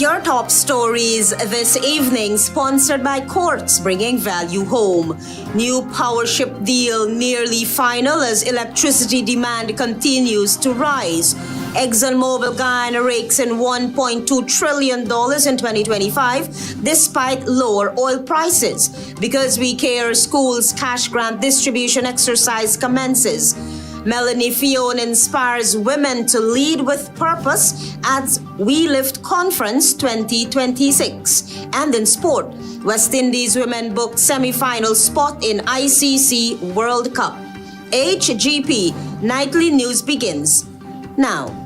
Your top stories this evening, sponsored by Courts, bringing value home. New POWERSHIP deal nearly final as electricity demand continues to rise. EXxonMobil Guyana rakes in $1.2 trillion in 2025 despite lower oil prices. Because We Care Schools cash grant distribution exercise commences. MELANIE FIONA inspires women to lead with purpose at We Lift Conference 2026. And in sport, West Indies women booked semi-final spot in ICC World Cup. HGP Nightly News begins now.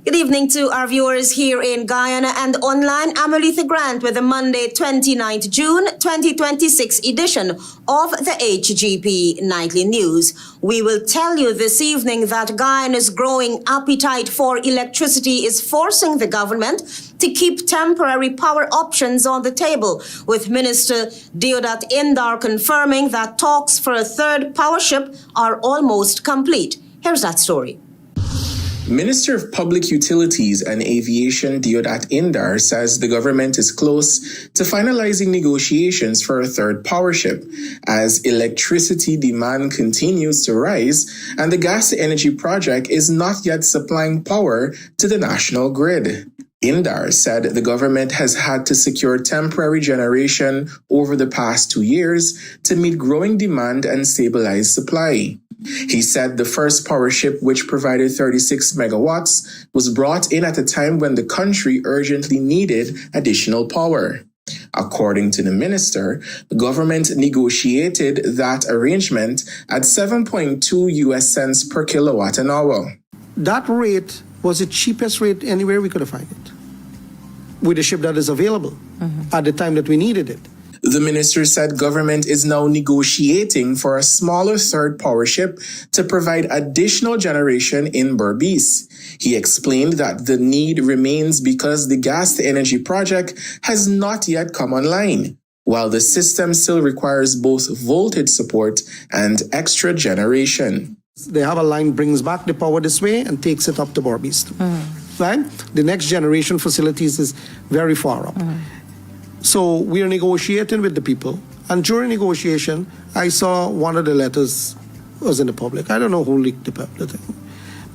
Good evening to our viewers here in Guyana and online. I'm ALETHEA Grant with the Monday 29th June 2026 edition of the HGP Nightly News. We will tell you this evening that Guyana's growing appetite for electricity is forcing the government to keep temporary power options on the table, with Minister Deodat Indar confirming that talks for a third POWERSHIP are almost complete. Here's that story. Minister of Public Utilities and Aviation Deodat Indar says the government is close to finalizing negotiations for a third POWERSHIP as electricity demand continues to rise and the gas-to-energy project is not yet supplying power to the national grid. Indar said the government has had to secure temporary generation over the past 2 years to meet growing demand and stabilize supply. He said the first POWERSHIP, which provided 36 megawatts, was brought in at a time when the country urgently needed additional power. According to the minister, the government negotiated that arrangement at 7.2 US cents per kilowatt an hour. That rate was the cheapest rate anywhere we could have found it, with the ship that is available at the time that we needed it. The minister said government is now negotiating for a smaller third POWERSHIP to provide additional generation in Berbice. He explained that the need remains because the gas-to-energy project has not yet come online, while the system still requires both voltage support and extra generation. They have a line brings back the power this way and takes it up to Berbice. Right? The next generation facilities is very far up. So we are negotiating with the people. And during negotiation, I saw one of the letters was in the public. I don't know who leaked the thing.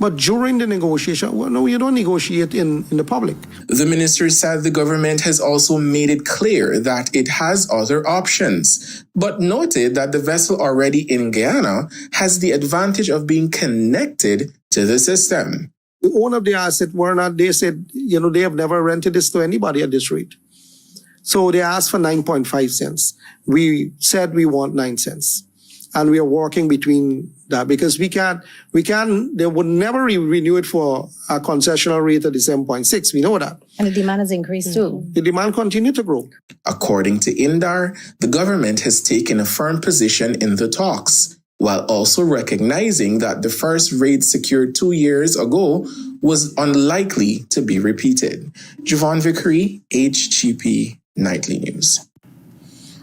But during the negotiation, well, no, you don't negotiate in the public. The minister said the government has also made it clear that it has other options, but noted that the vessel already in Guyana has the advantage of being connected to the system. The owner of the asset they said, they have never rented this to anybody at this rate. So they asked for 9.5 cents. We said we want 9 cents. And we are working between that because they would never renew it for a concessional rate of the 7.6. We know that. And the demand has increased too. The demand continued to grow. According to Indar, the government has taken a firm position in the talks, while also recognizing that the first rate secured 2 years ago was unlikely to be repeated. Javon Vickery, HGP Nightly News.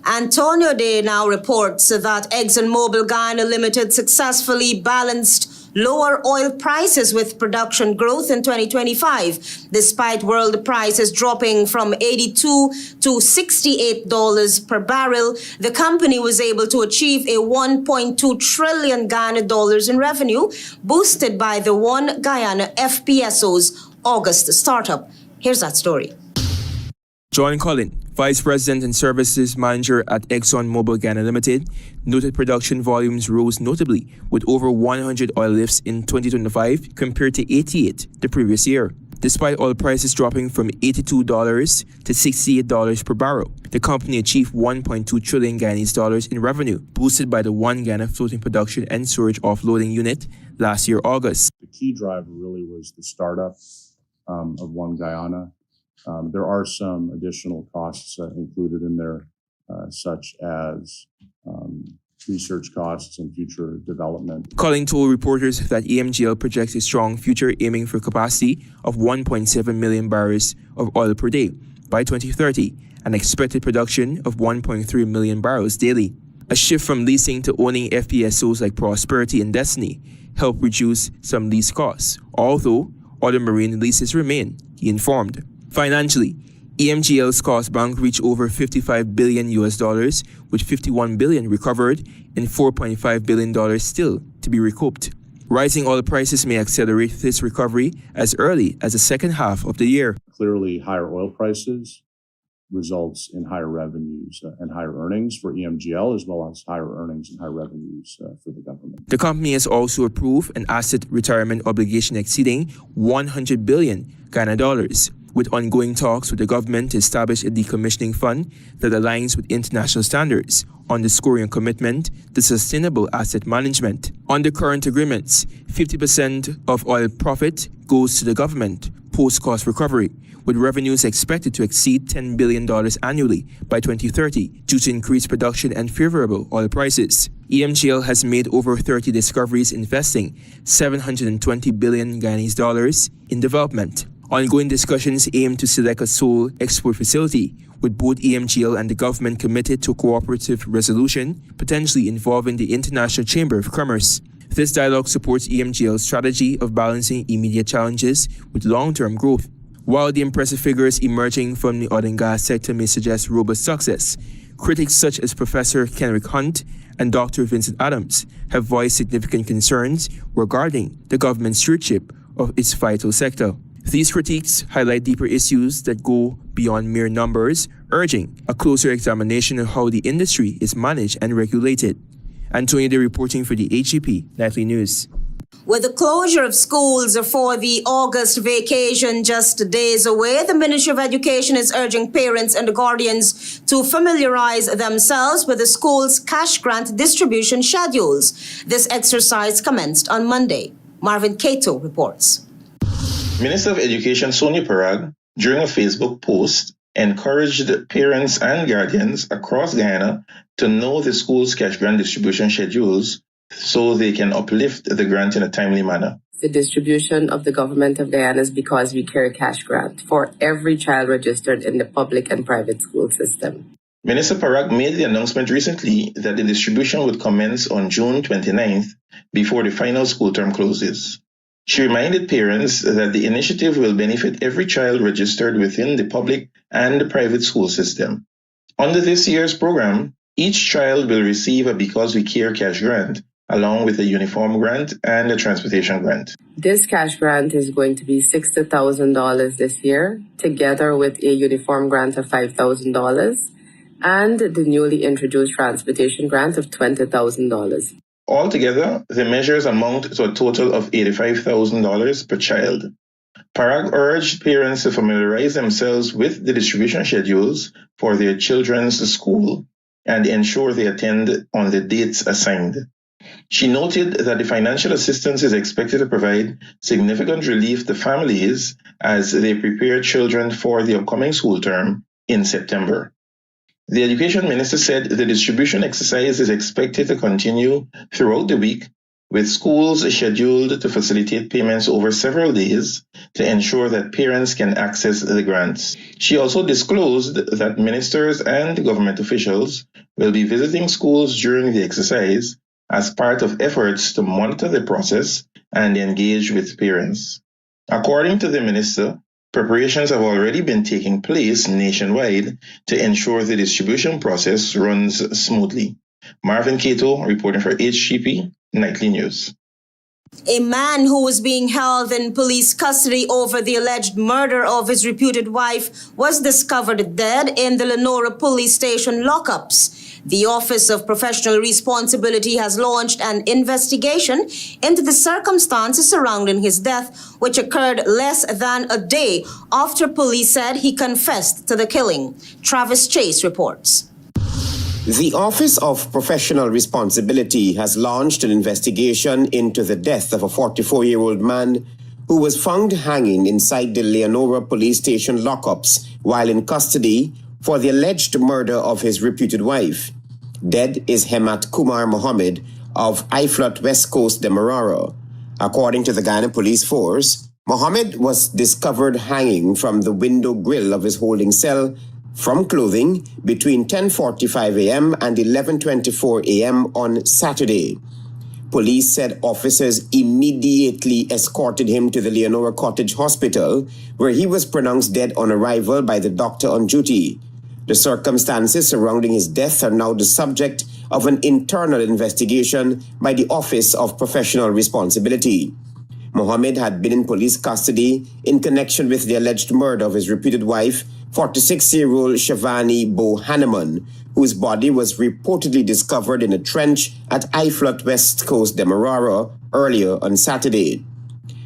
Antonio Day now reports that ExxonMobil Guyana Limited successfully balanced lower oil prices with production growth in 2025. Despite world prices dropping from $82 to $68 per barrel, the company was able to achieve a $1.2 trillion Guyana dollars in revenue, boosted by the One Guyana FPSO's August startup. Here's that story. John Collin, Vice President and Services Manager at ExxonMobil Guyana Limited, noted production volumes rose notably with over 100 oil lifts in 2025 compared to 88 the previous year. Despite oil prices dropping from $82 to $68 per barrel, the company achieved $1.2 trillion Guyanese dollars in revenue, boosted by the One Guyana floating production and storage offloading unit last year, August. The key driver really was the startup of One Guyana. There are some additional costs included in there, such as research costs and future development. Colin told reporters that EMGL projects a strong future, aiming for capacity of 1.7 million barrels of oil per day by 2030, and expected production of 1.3 million barrels daily. A shift from leasing to owning FPSOs like Prosperity and Destiny helped reduce some lease costs, although other marine leases remain, he informed. Financially, EMGL's cost bank reached over $55 billion, with $51 billion recovered and $4.5 billion still to be recouped. Rising oil prices may accelerate this recovery as early as the second half of the year. Clearly, higher oil prices results in higher revenues and higher earnings for EMGL, as well as higher earnings and higher revenues for the government. The company has also approved an asset retirement obligation exceeding $100 billion Ghana dollars, with ongoing talks with the government to establish a decommissioning fund that aligns with international standards, underscoring a commitment to sustainable asset management. Under current agreements, 50% of oil profit goes to the government post-cost recovery, with revenues expected to exceed $10 billion annually by 2030 due to increased production and favorable oil prices. EMGL has made over 30 discoveries, investing $720 billion Guyanese dollars in development. Ongoing discussions aim to select a sole export facility, with both EMGL and the government committed to cooperative resolution, potentially involving the International Chamber of Commerce. This dialogue supports EMGL's strategy of balancing immediate challenges with long-term growth. While the impressive figures emerging from the oil and gas sector may suggest robust success, critics such as Professor Kenrick Hunt and Dr. Vincent Adams have voiced significant concerns regarding the government's stewardship of its vital sector. These critiques highlight deeper issues that go beyond mere numbers, urging a closer examination of how the industry is managed and regulated. Antonio De reporting for the HGP Nightly News. With the closure of schools for the August vacation just days away, the Ministry of Education is urging parents and guardians to familiarize themselves with the school's cash grant distribution schedules. This exercise commenced on Monday. Marvin Cato reports. Minister of Education Sonia Parag, during a Facebook post, encouraged parents and guardians across Guyana to know the school's cash grant distribution schedules so they can uplift the grant in a timely manner. The distribution of the government of Guyana is because we carry cash grant for every child registered in the public and private school system. Minister Parag made the announcement recently that the distribution would commence on June 29th before the final school term closes. She reminded parents that the initiative will benefit every child registered within the public and the private school system. Under this year's program, each child will receive a Because We Care cash grant, along with a uniform grant and a transportation grant. This cash grant is going to be $60,000 this year, together with a uniform grant of $5,000 and the newly introduced transportation grant of $20,000. Altogether, the measures amount to a total of $85,000 per child. Parag urged parents to familiarize themselves with the distribution schedules for their children's school and ensure they attend on the dates assigned. She noted that the financial assistance is expected to provide significant relief to families as they prepare children for the upcoming school term in September. The Education Minister said the distribution exercise is expected to continue throughout the week, with schools scheduled to facilitate payments over several days to ensure that parents can access the grants. She also disclosed that ministers and government officials will be visiting schools during the exercise as part of efforts to monitor the process and engage with parents. According to the minister, preparations have already been taking place nationwide to ensure the distribution process runs smoothly. Marvin Cato reporting for HGP Nightly News. A man who was being held in police custody over the alleged murder of his reputed wife was discovered dead in the Lenora police station lockups. The Office of Professional Responsibility has launched an investigation into the circumstances surrounding his death, which occurred less than a day after police said he confessed to the killing. Travis Chase reports. The Office of Professional Responsibility has launched an investigation into the death of a 44-year-old man who was found hanging inside the Leonora police station lockups while in custody for the alleged murder of his reputed wife. Dead is Hemat Kumar Mohammed of Iflot West Coast Demerara. According to the Guyana Police Force, Mohammed was discovered hanging from the window grill of his holding cell from clothing between 10:45 a.m. and 11:24 a.m. on Saturday. Police said officers immediately escorted him to the Leonora Cottage Hospital, where he was pronounced dead on arrival by the doctor on duty. The circumstances surrounding his death are now the subject of an internal investigation by the Office of Professional Responsibility. Mohammed had been in police custody in connection with the alleged murder of his reputed wife, 46-year-old Shavani Bo Hanneman, whose body was reportedly discovered in a trench at Iflot West Coast Demerara earlier on Saturday.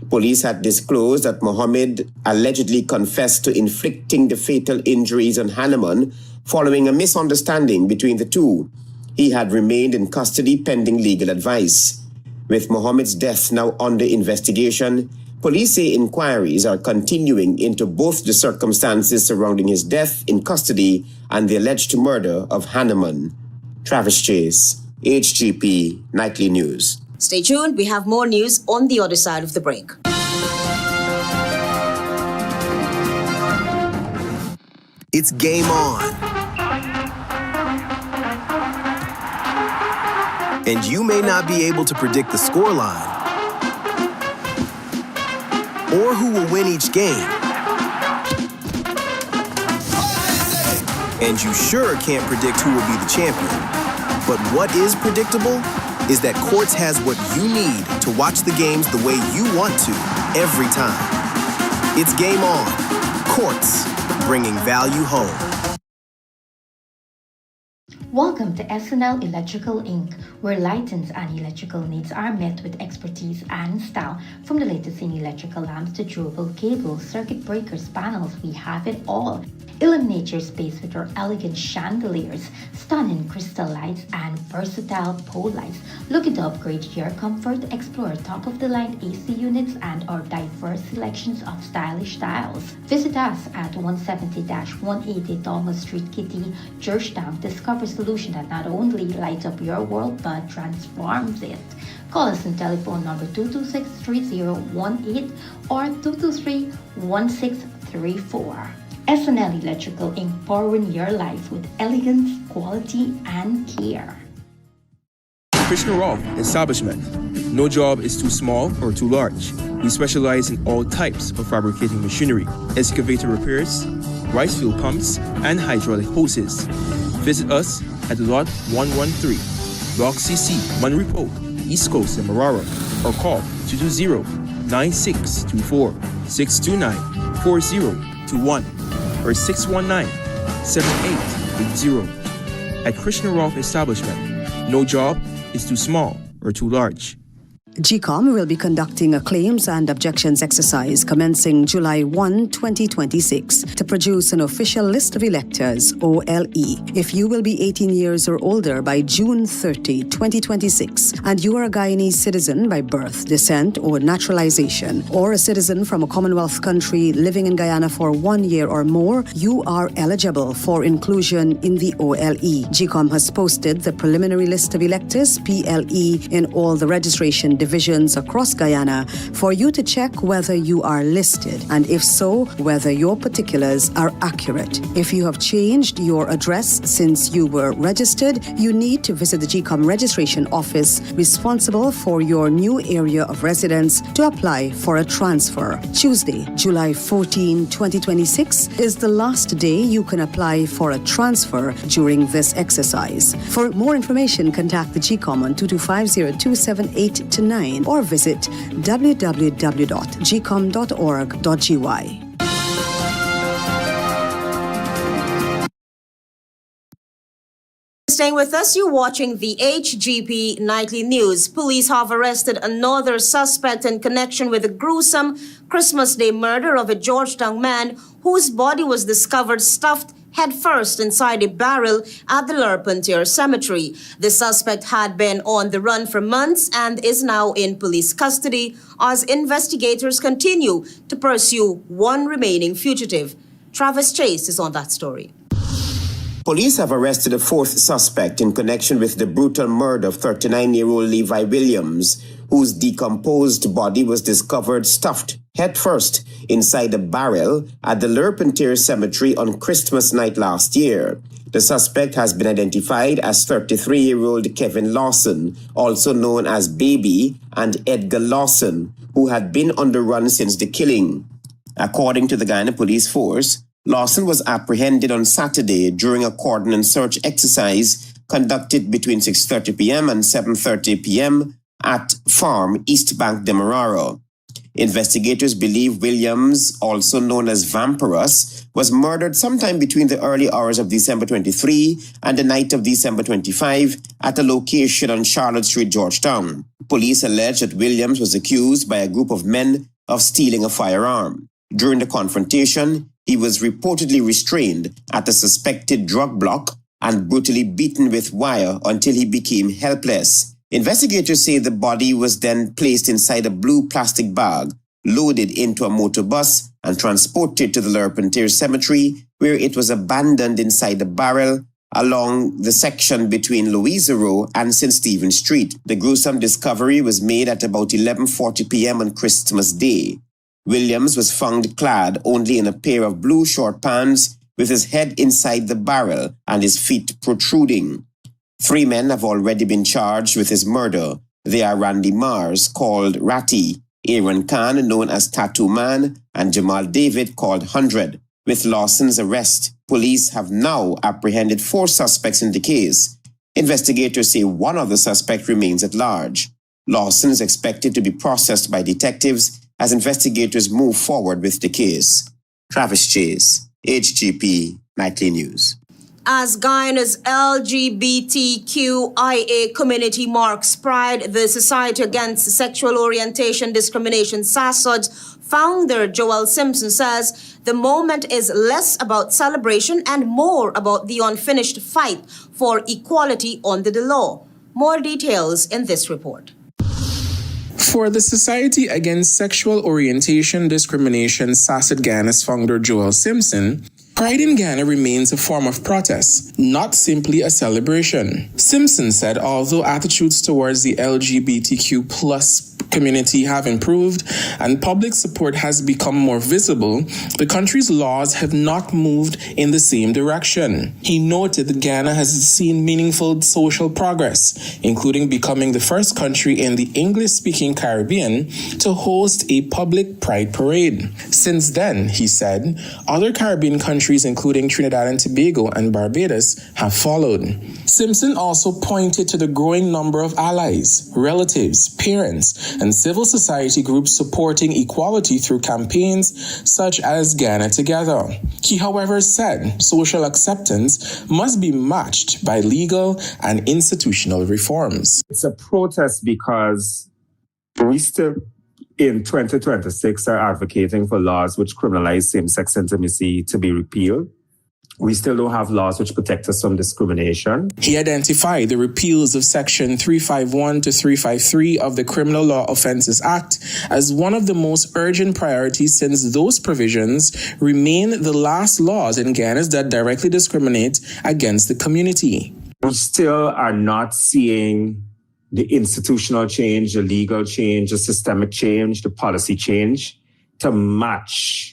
Police had disclosed that Mohammed allegedly confessed to inflicting the fatal injuries on Hanneman following a misunderstanding between the two. He had remained in custody pending legal advice. With Mohammed's death now under investigation, police say inquiries are continuing into both the circumstances surrounding his death in custody and the alleged murder of Hanneman. Travis Chase, HGP Nightly News. Stay tuned. We have more news on the other side of the break. It's game on. And you may not be able to predict the scoreline or who will win each game. And you sure can't predict who will be the champion. But what is predictable is that Quartz has what you need to watch the games the way you want to every time. It's game on. Quartz, bringing value home. Welcome to SNL Electrical Inc., where lighting and electrical needs are met with expertise and style. From the latest in electrical lamps to durable cables, circuit breakers, panels, we have it all. Illuminate your space with our elegant chandeliers, stunning crystal lights, and versatile pole lights. Looking to upgrade your comfort? Explore top-of-the-line AC units and our diverse selections of stylish styles. Visit us at 170-180 Thomas Street, Kitty, Georgetown. Discover a solution that not only lights up your world but transforms it. Call us on telephone number 226-3018 or 223-1634. SNL Electrical Inc., powering your life with elegance, quality, and care. Krishna Rao Establishment. No job is too small or too large. We specialize in all types of fabricating machinery, excavator repairs, rice field pumps, and hydraulic hoses. Visit us at Lot 113, Block CC, Manripo, East Coast, Demerara, or call 220-962-4-629-4021 or 619-7880. At Krishna Rolf Establishment, no job is too small or too large. GECOM will be conducting a claims and objections exercise commencing July 1, 2026 to produce an official list of electors, OLE. If you will be 18 years or older by June 30, 2026, and you are a Guyanese citizen by birth, descent, or naturalization, or a citizen from a Commonwealth country living in Guyana for 1 year or more, you are eligible for inclusion in the OLE. GECOM has posted the preliminary list of electors, PLE, in all the registration divisions across Guyana for you to check whether you are listed, and if so, whether your particulars are accurate. If you have changed your address since you were registered, you need to visit the GECOM registration office responsible for your new area of residence to apply for a transfer. Tuesday, July 14, 2026 is the last day you can apply for a transfer during this exercise. For more information, contact the GECOM on 225-0278-9 or visit www.gecom.org.gy. Staying with us, you're watching the HGP Nightly News. Police have arrested another suspect in connection with the gruesome Christmas Day murder of a Georgetown man whose body was discovered stuffed headfirst inside a barrel at the Larpentier Cemetery. The suspect had been on the run for months and is now in police custody as investigators continue to pursue one remaining fugitive. Travis Chase is on that story. Police have arrested a fourth suspect in connection with the brutal murder of 39-year-old Levi Williams, whose decomposed body was discovered stuffed headfirst inside a barrel at the Lerpentier Cemetery on Christmas night last year. The suspect has been identified as 33-year-old Kevin Lawson, also known as Baby, and Edgar Lawson, who had been on the run since the killing. According to the Guyana Police Force, Lawson was apprehended on Saturday during a cordon and search exercise conducted between 6:30 p.m. and 7:30 p.m. at Farm East Bank Demerara. Investigators believe Williams, also known as Vampirus, was murdered sometime between the early hours of December 23 and the night of December 25 at a location on Charlotte Street, Georgetown. Police allege that Williams was accused by a group of men of stealing a firearm. During the confrontation, he was reportedly restrained at a suspected drug block and brutally beaten with wire until he became helpless. Investigators say the body was then placed inside a blue plastic bag, loaded into a motor bus, and transported to the Lerpentier Cemetery, where it was abandoned inside a barrel along the section between Louisa Row and St. Stephen Street. The gruesome discovery was made at about 11:40 p.m. on Christmas Day. Williams was found clad only in a pair of blue short pants with his head inside the barrel and his feet protruding. 3 men have already been charged with his murder. They are Randy Mars, called Ratty, Aaron Khan, known as Tattoo Man, and Jamal David, called 100. With Lawson's arrest, police have now apprehended 4 suspects in the case. Investigators say one of the suspects remains at large. Lawson is expected to be processed by detectives as investigators move forward with the case. Travis Chase, HGP Nightly News. As Guyana's LGBTQIA community marks Pride, the Society Against Sexual Orientation Discrimination, SASOD's founder Joel Simpson says the moment is less about celebration and more about the unfinished fight for equality under the law. More details in this report. For the Society Against Sexual Orientation Discrimination, SASOD Guyana's founder Joel Simpson, Pride in Guyana remains a form of protest, not simply a celebration. Simpson said although attitudes towards the LGBTQ plus community have improved and public support has become more visible, the country's laws have not moved in the same direction. He noted that Guyana has seen meaningful social progress, including becoming the first country in the English-speaking Caribbean to host a public pride parade. Since then, he said, other Caribbean countries, including Trinidad and Tobago and Barbados, have followed. Simpson also pointed to the growing number of allies, relatives, parents, and civil society groups supporting equality through campaigns such as Guyana Together. He, however, said social acceptance must be matched by legal and institutional reforms. It's a protest because we still, in 2026, are advocating for laws which criminalize same-sex intimacy to be repealed. We still don't have laws which protect us from discrimination. He identified the repeals of Section 351 to 353 of the Criminal Law Offences Act as one of the most urgent priorities, since those provisions remain the last laws in Guyana that directly discriminate against the community. We still are not seeing the institutional change, the legal change, the systemic change, the policy change to match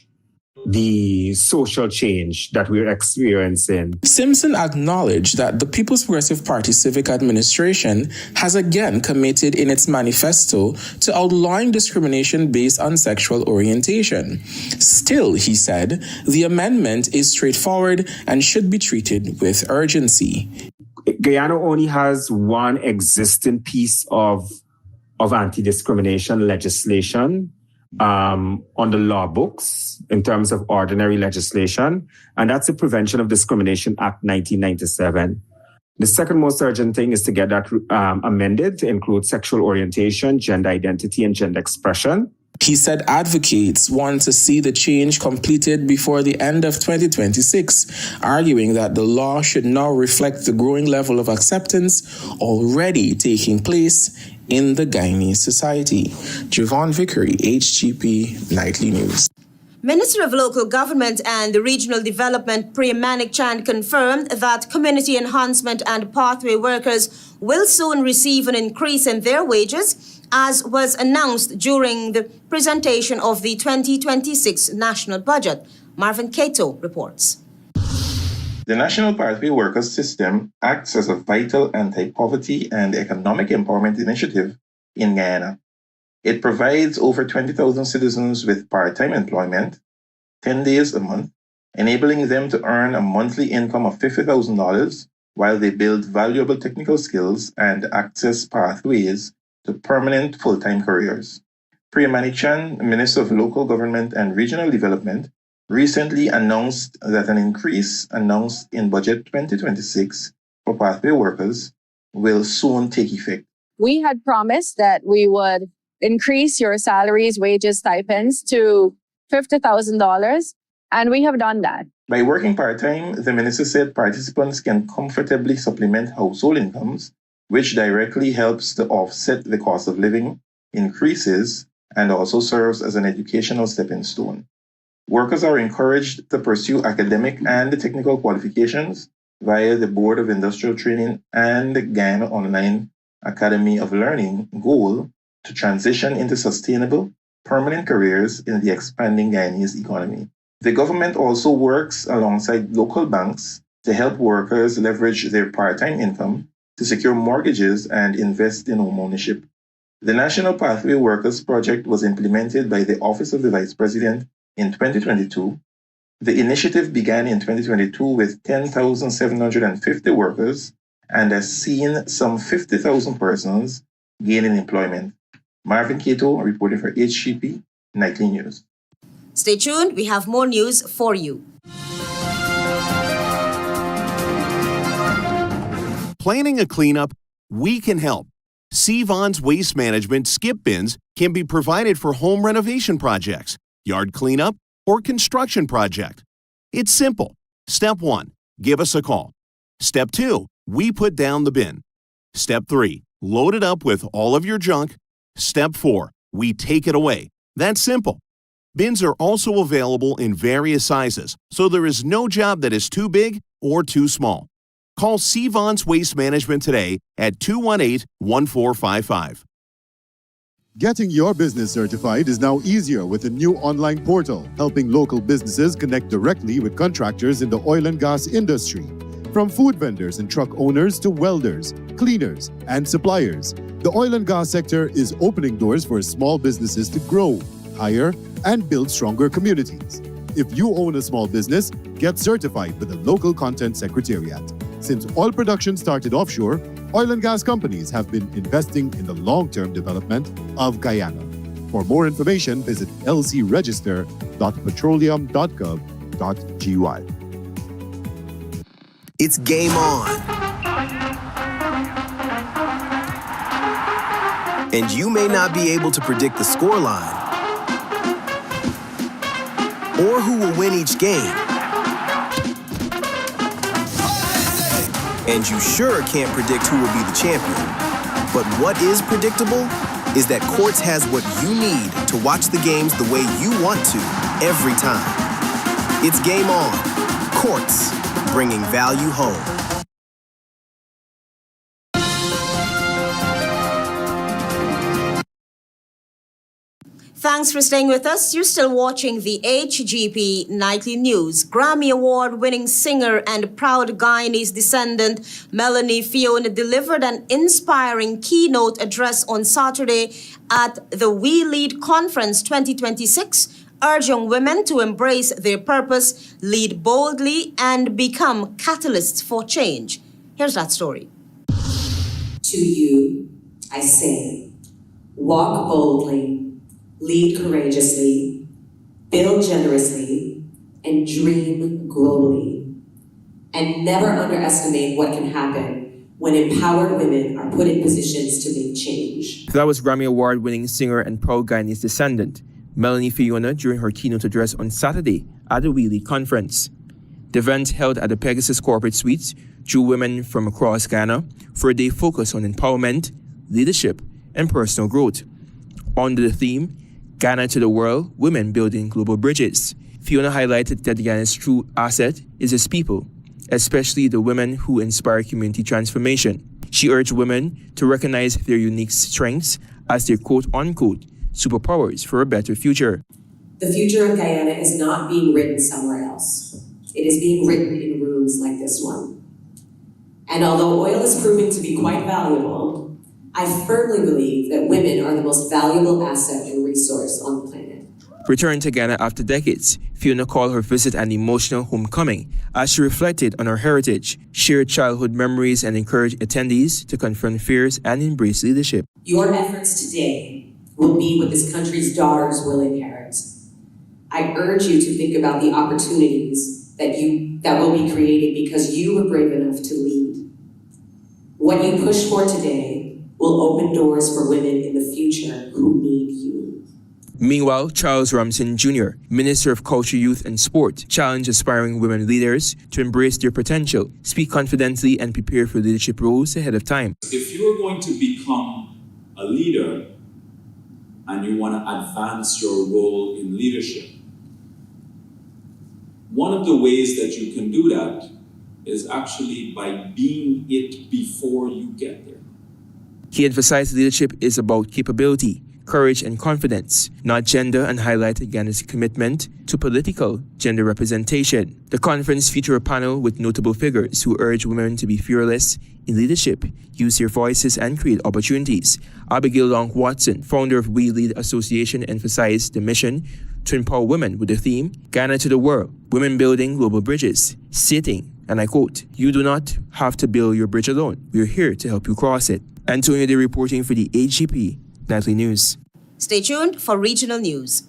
the social change that we're experiencing. Simpson acknowledged that the People's Progressive Party Civic Administration has again committed in its manifesto to outlawing discrimination based on sexual orientation. Still, he said, the amendment is straightforward and should be treated with urgency. Guyana only has one existing piece of anti-discrimination legislation on the law books in terms of ordinary legislation, and that's the Prevention of Discrimination Act 1997. The second most urgent thing is to get that amended to include sexual orientation, gender identity, and gender expression. He said advocates want to see the change completed before the end of 2026, arguing that the law should now reflect the growing level of acceptance already taking place in the Guyanese society. Javon Vickery, HGP Nightly News. Minister of Local Government and Regional Development Priya Manik Chand confirmed that community enhancement and pathway workers will soon receive an increase in their wages, as was announced during the presentation of the 2026 national budget. Marvin Cato reports. The National Pathway Workers System acts as a vital anti-poverty and economic empowerment initiative in Guyana. It provides over 20,000 citizens with part-time employment, 10 days a month, enabling them to earn a monthly income of $50,000 while they build valuable technical skills and access pathways to permanent full-time careers. Priya Manik Chand, Minister of Local Government and Regional Development, recently announced that an increase announced in Budget 2026 for pathway workers will soon take effect. We had promised that we would increase your salaries, wages, stipends to $50,000, and we have done that. By working part-time, the minister said participants can comfortably supplement household incomes, which directly helps to offset the cost of living increases and also serves as an educational stepping stone. Workers are encouraged to pursue academic and technical qualifications via the Board of Industrial Training and Guyana Online Academy of Learning goal to transition into sustainable, permanent careers in the expanding Guyanese economy. The government also works alongside local banks to help workers leverage their part-time income to secure mortgages and invest in home ownership. The National Pathway Workers Project was implemented by the Office of the Vice President in 2022. The initiative began in 2022 with 10,750 workers and has seen some 50,000 persons gaining employment. Marvin Cato reporting for HGP Nightly News. Stay tuned, we have more news for you. Planning a cleanup? We can help. Sevon's Waste Management skip bins can be provided for home renovation projects, yard cleanup, or construction project. It's simple. Step 1, give us a call. Step 2, we put down the bin. Step 3, load it up with all of your junk. Step 4, we take it away. That's simple. Bins are also available in various sizes, so there is no job that is too big or too small. Call Sevon's Waste Management today at 218-1455. Getting your business certified is now easier with a new online portal, helping local businesses connect directly with contractors in the oil and gas industry. From food vendors and truck owners to welders, cleaners, and suppliers, the oil and gas sector is opening doors for small businesses to grow, hire, and build stronger communities. If you own a small business, get certified with the local content secretariat. Since oil production started offshore, oil and gas companies have been investing in the long-term development of Guyana. For more information, visit lcregister.petroleum.gov.gy. It's game on. And you may not be able to predict the scoreline or who will win each game. And you sure can't predict who will be the champion. But what is predictable is that Quartz has what you need to watch the games the way you want to every time. It's game on. Quartz, bringing value home. Thanks for staying with us. You're still watching the HGP Nightly News. Grammy Award-winning singer and proud Guyanese descendant MELANIE FIONA delivered an inspiring keynote address on Saturday at the WELEAD Conference 2026, urging women to embrace their purpose, lead boldly, and become catalysts for change. Here's that story. To you, I say, walk boldly, lead courageously, build generously, and dream globally. And never underestimate what can happen when empowered women are put in positions to make change. That was Grammy Award-winning singer and proud Guyanese descendant MELANIE FIONA during her keynote address on Saturday at the WELEAD Conference. The event held at the Pegasus Corporate Suites drew women from across Guyana for a day focused on empowerment, leadership, and personal growth. Under the theme, Ghana to the World, Women Building Global Bridges. Fiona highlighted that Ghana's true asset is its people, especially the women who inspire community transformation. She urged women to recognize their unique strengths as their quote-unquote superpowers for a better future. The future of Guyana is not being written somewhere else. It is being written in rooms like this one. And although oil is proving to be quite valuable, I firmly believe that women are the most valuable asset and resource on the planet. Returning to Ghana after decades, Fiona called her visit an emotional homecoming as she reflected on her heritage, shared childhood memories, and encouraged attendees to confront fears and embrace leadership. Your efforts today will be what this country's daughters will inherit. I urge you to think about the opportunities that will be created because you were brave enough to lead. What you push for today will open doors for women in the future who need you. Meanwhile, Charles Ramson Jr., Minister of Culture, Youth and Sport, challenged aspiring women leaders to embrace their potential, speak confidently, and prepare for leadership roles ahead of time. If you're going to become a leader and you want to advance your role in leadership, one of the ways that you can do that is actually by being it before you get there. He emphasized leadership is about capability, courage, and confidence, not gender, and highlighted Ghana's commitment to political gender representation. The conference featured a panel with notable figures who urged women to be fearless in leadership, use their voices, and create opportunities. Abigail Long Watson, founder of WELEAD Association, emphasized the mission to empower women with the theme, Ghana to the World, Women Building Global Bridges, stating, and I quote, "You do not have to build your bridge alone. We are here to help you cross it." Antonio Day reporting for the HGP Nightly News. Stay tuned for regional news.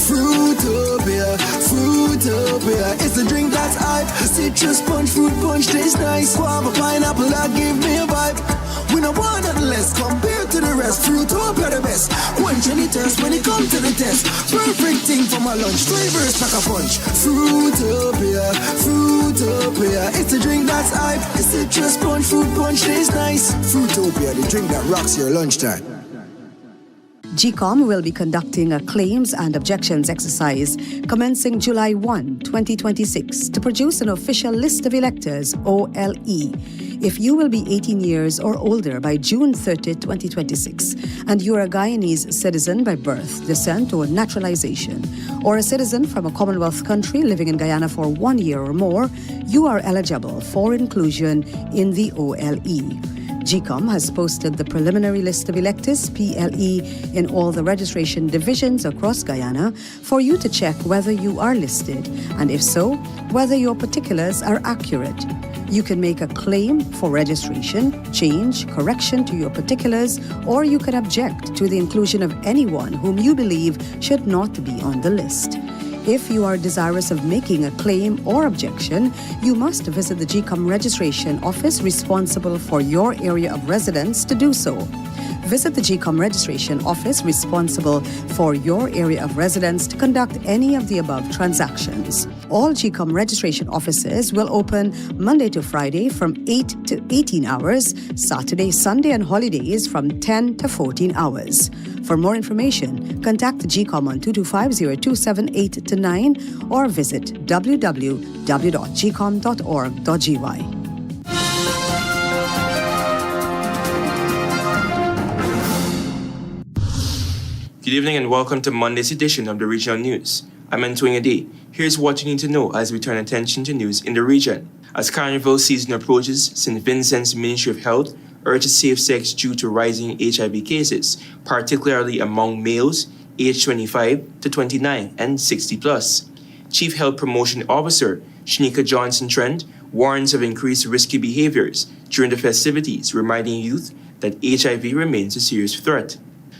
Fruitopia, Fruitopia, it's a drink that's hype. Citrus punch, fruit punch, tastes nice. Guava, pineapple, that give me a vibe. We no want nothing less compared to the rest. Fruitopia the best. Quench any thirst when it comes to the test. Perfect thing for my lunch. Flavors like a punch. Fruitopia, Fruitopia, it's a drink that's hype. It's citrus punch, fruit punch, tastes nice. Fruitopia, the drink that rocks your lunchtime. GECOM will be conducting a claims and objections exercise commencing July 1, 2026 to produce an official list of electors, OLE. If you will be 18 years or older by June 30, 2026, and you are a Guyanese citizen by birth, descent, or naturalization, or a citizen from a Commonwealth country living in Guyana for 1 year or more, you are eligible for inclusion in the OLE. GECOM has posted the preliminary list of electors, PLE, in all the registration divisions across Guyana for you to check whether you are listed, and if so, whether your particulars are accurate. You can make a claim for registration, change, correction to your particulars, or you can object to the inclusion of anyone whom you believe should not be on the list. If you are desirous of making a claim or objection, you must visit the GECOM registration office responsible for your area of residence to do so. Visit the GECOM registration office responsible for your area of residence to conduct any of the above transactions. All GECOM registration offices will open Monday to Friday from 8 to 18 hours, Saturday, Sunday, and holidays from 10 to 14 hours. For more information, contact the GECOM on 225-0278-9 or visit www.gecom.org.gy. Good evening and welcome to Monday's edition of the Regional News. I'm Antonio Day. Here's what you need to know as we turn attention to news in the region. As Carnival season approaches, St. Vincent's Ministry of Health urges safe sex due to rising HIV cases, particularly among males aged 25 to 29 and 60 plus. Chief Health Promotion Officer Shanika Johnson Trent warns of increased risky behaviors during the festivities, reminding youth that HIV remains a serious threat.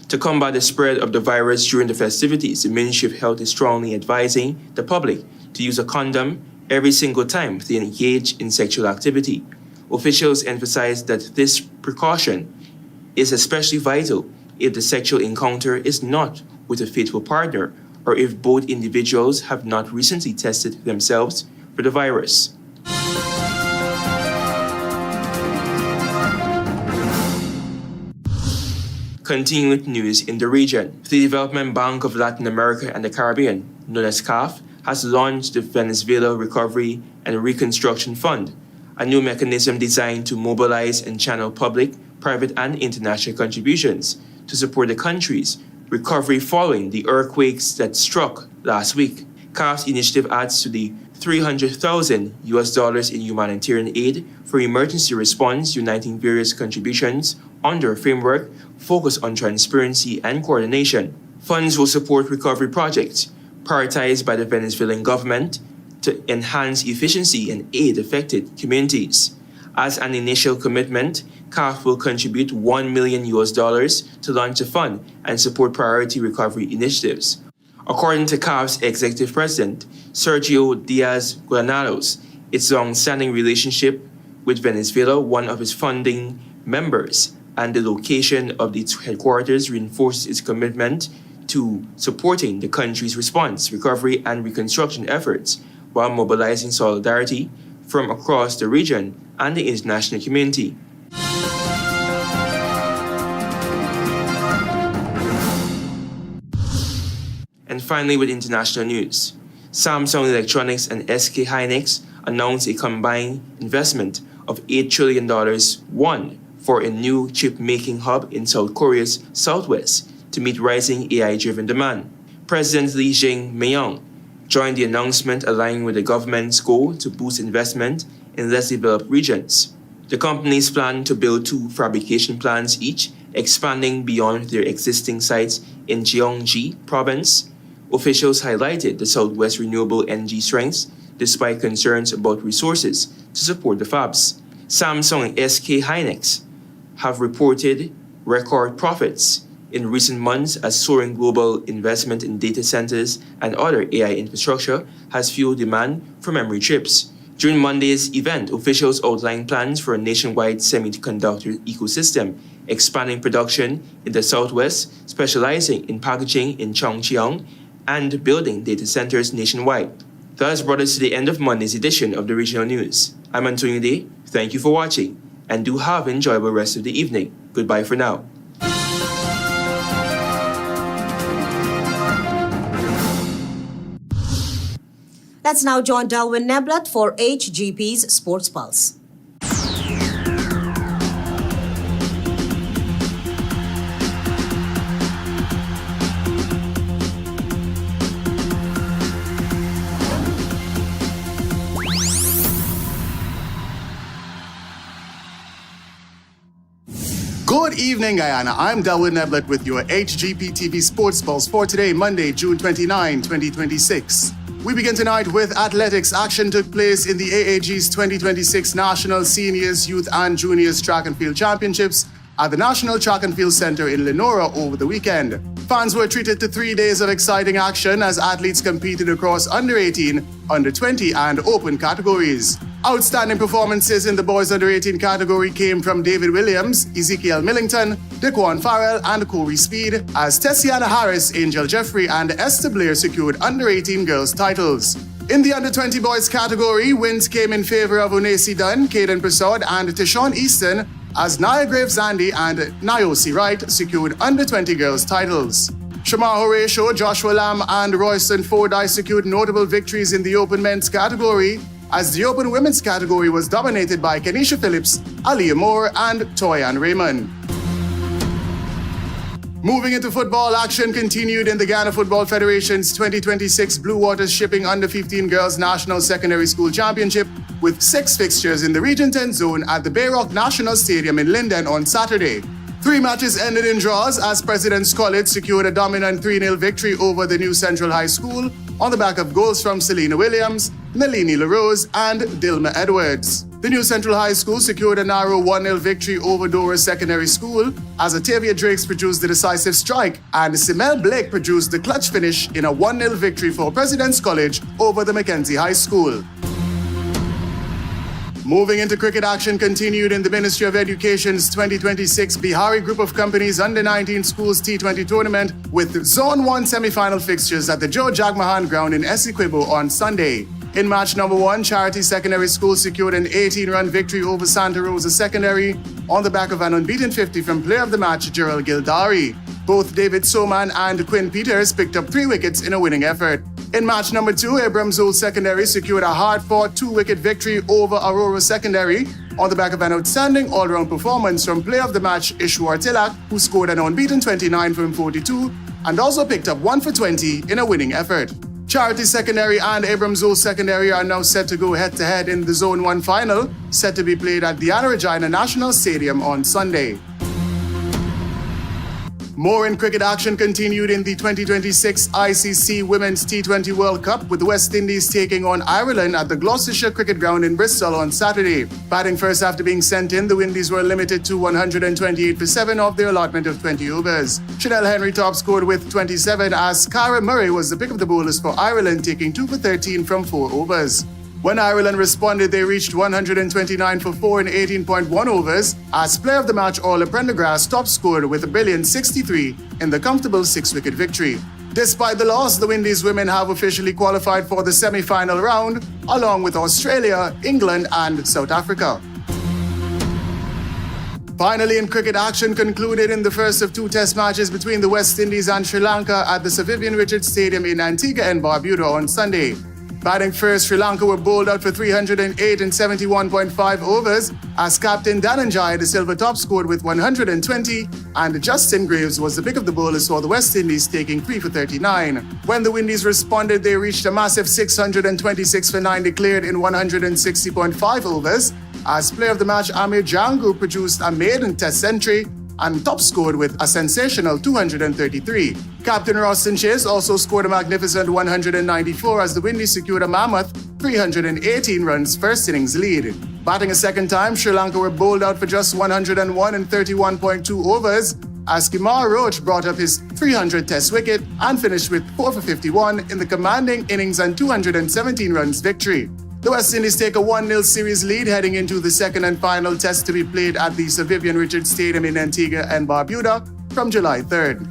To combat the spread of the virus during the festivities, the Ministry of Health is strongly advising the public to use a condom every single time they engage in sexual activity. Officials emphasize that this precaution is especially vital if the sexual encounter is not with a faithful partner or if both individuals have not recently tested themselves for the virus. Continuing with news in the region, the Development Bank of Latin America and the Caribbean, known as CAF, has launched the Venezuela Recovery and Reconstruction Fund, a new mechanism designed to mobilize and channel public, private, and international contributions to support the country's recovery following the earthquakes that struck last week. CAF's initiative adds to the $300,000 in humanitarian aid for emergency response, uniting various contributions under a framework focused on transparency and coordination. Funds will support recovery projects prioritized by the Venezuelan government to enhance efficiency and aid affected communities. As an initial commitment, CAF will contribute $1 million to launch the fund and support priority recovery initiatives. According to CAF's executive president, Sergio Diaz-Granados, its long-standing relationship with Venezuela, one of its funding members, and the location of its headquarters reinforces its commitment to supporting the country's response, recovery, and reconstruction efforts while mobilizing solidarity from across the region and the international community. And finally, with international news, Samsung Electronics and SK Hynix announced a combined investment of $8 trillion for a new chip-making hub in South Korea's southwest to meet rising AI-driven demand. President Lee Jae-myung joined the announcement, aligning with the government's goal to boost investment in less developed regions. The companies plan to build 2 fabrication plants each, expanding beyond their existing sites in Gyeonggi Province. Officials highlighted the Southwest renewable energy strengths despite concerns about resources to support the fabs. Samsung and SK Hynix have reported record profits in recent months as soaring global investment in data centers and other AI infrastructure has fueled demand for memory chips. During Monday's event, officials outlined plans for a nationwide semiconductor ecosystem, expanding production in the Southwest, specializing in packaging in Chongqing, and building data centers nationwide. That has brought us to the end of Monday's edition of the Regional News. I'm Antonio Day. Thank you for watching, and do have an enjoyable rest of the evening. Goodbye for now. Let's now join Delwyn Neblet for HGP's Sports Pulse. Good evening, Guyana. I'm Delwyn Neblet with your HGP TV Sports Pulse for today, Monday, June 29, 2026. We begin tonight with athletics. Action took place in the AAG's 2026 National Seniors, Youth and Juniors Track and Field Championships at the National Track and Field Center in Lenora over the weekend. Fans were treated to 3 days of exciting action as athletes competed across under 18, under 20 and open categories. Outstanding performances in the boys under 18 category came from David Williams, Ezekiel Millington, Daquan Farrell and Corey Speed, as Tessiana Harris, Angel Jeffrey and Esther Blair secured under 18 girls titles. In the under 20 boys category, wins came in favor of Unesi Dunn, Caden Prasad and Tishon Easton, as Nia Graves Andy and Naosi Wright secured under 20 girls titles. Shamar Horatio, Joshua Lamb and Royston Fordyce secured notable victories in the open men's category, as the open women's category was dominated by Kenisha Phillips, Aliyah Moore and Toyan Raymond. Moving into football, action continued in the Guyana Football Federation's 2026 Blue Waters Shipping Under 15 Girls National Secondary School Championship, with 6 fixtures in the Region 10 zone at the Bayrock National Stadium in Linden on Saturday. 3 matches ended in draws as President's College secured a dominant 3-0 victory over the New Central High School on the back of goals from Selena Williams, Nalini LaRose and Dilma Edwards. The New Central High School secured a narrow 1-0 victory over Doris Secondary School as Atavia Drakes produced the decisive strike and Simel Blake produced the clutch finish in a 1-0 victory for President's College over the Mackenzie High School. Moving into cricket, action continued in the Ministry of Education's 2026 Bihari Group of Companies Under-19 Schools T20 tournament with Zone 1 semi-final fixtures at the Joe Jagmohan Ground in Essequibo on Sunday. In match number 1, Charity Secondary School secured an 18-run victory over Santa Rosa Secondary on the back of an unbeaten 50 from player of the match, Gerald Gildari. Both David Soman and Quinn Peters picked up 3 wickets in a winning effort. In match number 2, Abrams Old Secondary secured a hard-fought 2-wicket victory over Aurora Secondary on the back of an outstanding all-round performance from player of the match, Ishwar Tilak, who scored an unbeaten 29 from 42 and also picked up 1 for 20 in a winning effort. Charity Secondary and Abrams Old Secondary are now set to go head-to-head in the Zone 1 final, set to be played at Guyana Regina National Stadium on Sunday. More in cricket action continued in the 2026 ICC Women's T20 World Cup, with the West Indies taking on Ireland at the Gloucestershire Cricket Ground in Bristol on Saturday. Batting first after being sent in, the Windies were limited to 128 for 7 of their allotment of 20 overs. Chanel Henry top scored with 27, as Cara Murray was the pick of the bowlers for Ireland, taking 2 for 13 from 4 overs. When Ireland responded, they reached 129 for 4 in 18.1 overs, as player of the match Orla Prendergrass top scored with a brilliant 63 in the comfortable 6-wicket victory. Despite the loss, the Windies women have officially qualified for the semi-final round, along with Australia, England and South Africa. Finally, in cricket action concluded in the first of 2 test matches between the West Indies and Sri Lanka at the Sir Vivian Richards Stadium in Antigua and Barbuda on Sunday. Batting first, Sri Lanka were bowled out for 308 in 71.5 overs, as captain Dhananjaya De Silva top scored with 120, and Justin Graves was the pick of the bowlers for the West Indies, taking 3 for 39. When the Windies responded, they reached a massive 626 for 9 declared in 160.5 overs, as player of the match Amir Jangu produced a maiden test century and top scored with a sensational 233. Captain Roston Chase also scored a magnificent 194 as the Windies secured a mammoth 318 runs first innings lead. Batting a second time, Sri Lanka were bowled out for just 101 in 31.2 overs, as Kumar Roach brought up his 300th test wicket and finished with 4 for 51 in the commanding innings and 217 runs victory. The West Indies take a 1-0 series lead heading into the second and final test to be played at the Sir Vivian Richards Stadium in Antigua and Barbuda from July 3rd.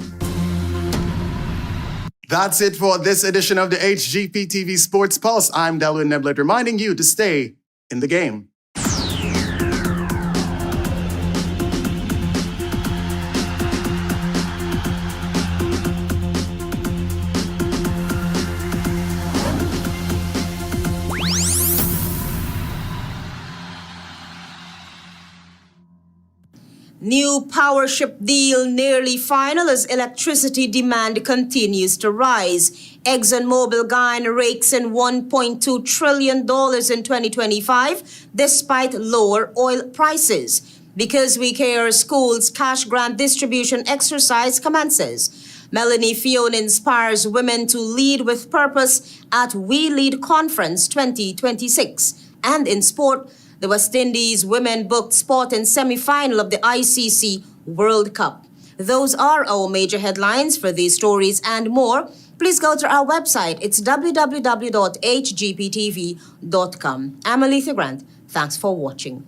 That's it for this edition of the HGP TV Sports Pulse. I'm Delwyn Neblet, reminding you to stay in the game. New POWERSHIP deal nearly final as electricity demand continues to rise. EXxonMobil Guyana rakes in $1.2 trillion in 2025 despite lower oil prices. Because We Care Schools cash grant distribution exercise commences. MELANIE FIONA inspires women to lead with purpose at WELEAD Conference 2026. And in sport, the West Indies women booked spot in semi-final of the ICC World Cup. Those are our major headlines. For these stories and more, please go to our website. It's www.hgptv.com. I'm ALETHEA Grant. Thanks for watching.